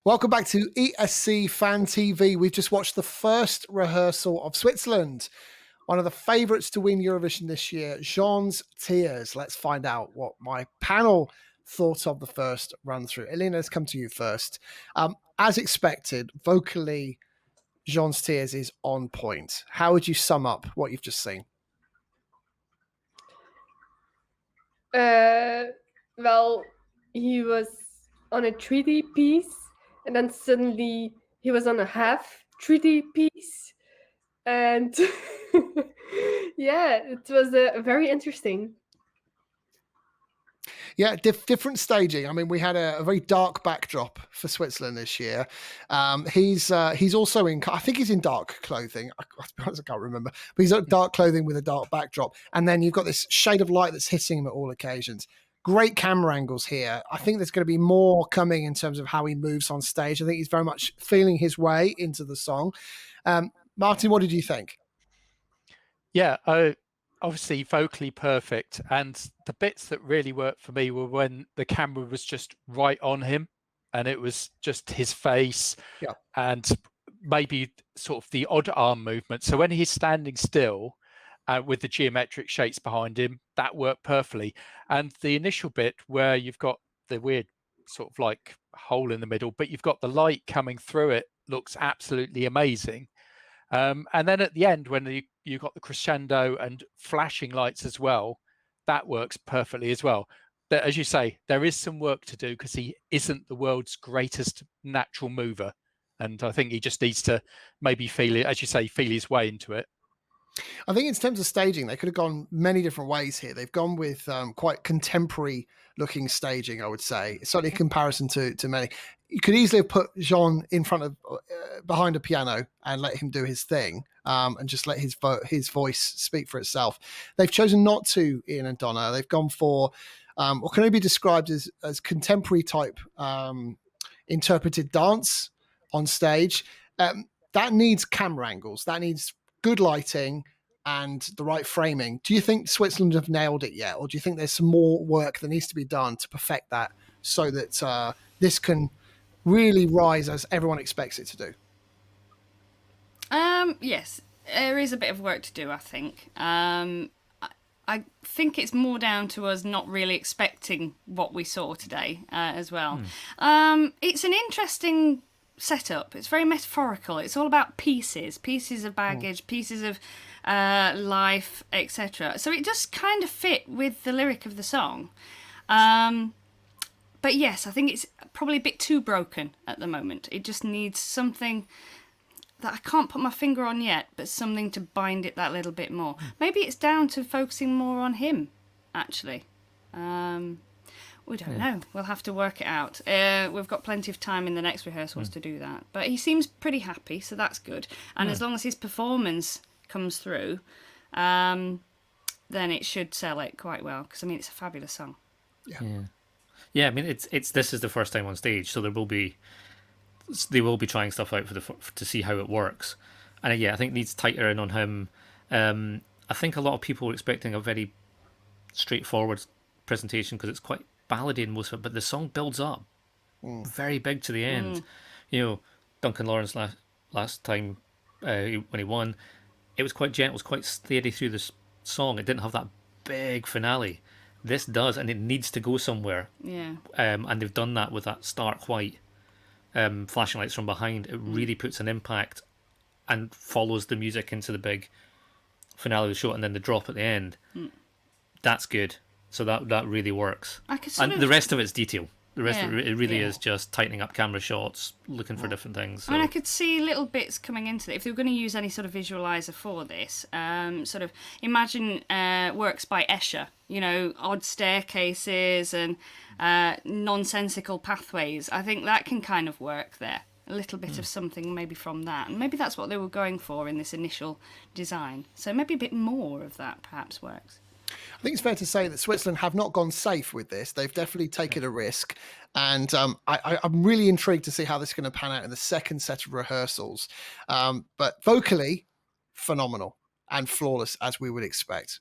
Welcome back to ESC Fan TV. We've just watched the first rehearsal of Switzerland, one of the favourites to win Eurovision this year, Gjon's Tears. Let's find out what my panel thought of the first run through. Elena, let's come to you first. As expected, vocally, Gjon's Tears is on point. How would you sum up what you've just seen? Well, he was on a 3D piece, and then suddenly he was on a half 3D piece. And yeah, it was very interesting. Yeah, different staging. I mean, we had a very dark backdrop for Switzerland this year. He's also in, I think he's in dark clothing. I can't remember, but he's in dark clothing with a dark backdrop. And then you've got this shade of light that's hitting him at all occasions. Great camera angles here. I think there's going to be more coming in terms of how he moves on stage. I think he's very much feeling his way into the song. Martin, what did you think? Yeah, obviously vocally perfect. And the bits that really worked for me were when the camera was just right on him and it was just his face and maybe sort of the odd arm movement. So when he's standing still, with the geometric shapes behind him, that worked perfectly. And the initial bit where you've got the weird sort of like hole in the middle, but you've got the light coming through it, looks absolutely amazing. And then at the end, when you got the crescendo and flashing lights as well, that works perfectly as well. But as you say, there is some work to do because he isn't the world's greatest natural mover. And I think he just needs to maybe feel it, as you say, feel his way into it. I think in terms of staging, they could have gone many different ways here. They've gone with quite contemporary looking staging, I would say, certainly in comparison to many. You could easily have put Gjon in front of, behind a piano and let him do his thing and just let his voice speak for itself. They've chosen not to, Ian and Donna. They've gone for what can only be described as contemporary type interpreted dance on stage. That needs camera angles. That needs good lighting and the right framing. Do you think Switzerland have nailed it yet? Or do you think there's some more work that needs to be done to perfect that so that this can really rise as everyone expects it to do? Yes, there is a bit of work to do, I think. I think it's more down to us not really expecting what we saw today as well. It's an interesting setup. It's very metaphorical. It's all about pieces of baggage, pieces of life, etc. So it just kind of fit with the lyric of the song. But yes, I think it's probably a bit too broken at the moment. It just needs something that I can't put my finger on yet, but something to bind it that little bit more. Maybe it's down to focusing more on him, actually. We don't know. We'll have to work it out. We've got plenty of time in the next rehearsals to do that. But he seems pretty happy, so that's good. And as long as his performance comes through, then it should sell it quite well. Because, I mean, it's a fabulous song. Yeah, I mean, this is the first time on stage, so they will be trying stuff out to see how it works. And I think it needs tighter in on him. I think a lot of people were expecting a very straightforward presentation because it's quite ballady in most of it, but the song builds up very big to the end. You know, Duncan Lawrence last time when he won, it was quite gentle, it was quite steady through the song. It didn't have that big finale. This does, and it needs to go somewhere. And they've done that with that stark white flashing lights from behind. It really puts an impact and follows the music into the big finale of the show, and then the drop at the end. That's good. So that really works. And the rest of it's detail. The rest of it really is just tightening up camera shots, looking for different things. So. I mean, I could see little bits coming into it. If they were going to use any sort of visualizer for this, sort of imagine works by Escher, you know, odd staircases and nonsensical pathways. I think that can kind of work there. A little bit of something maybe from that. And maybe that's what they were going for in this initial design. So maybe a bit more of that perhaps works. I think it's fair to say that Switzerland have not gone safe with this. They've definitely taken a risk. And I'm really intrigued to see how this is going to pan out in the second set of rehearsals. But vocally, phenomenal and flawless as we would expect.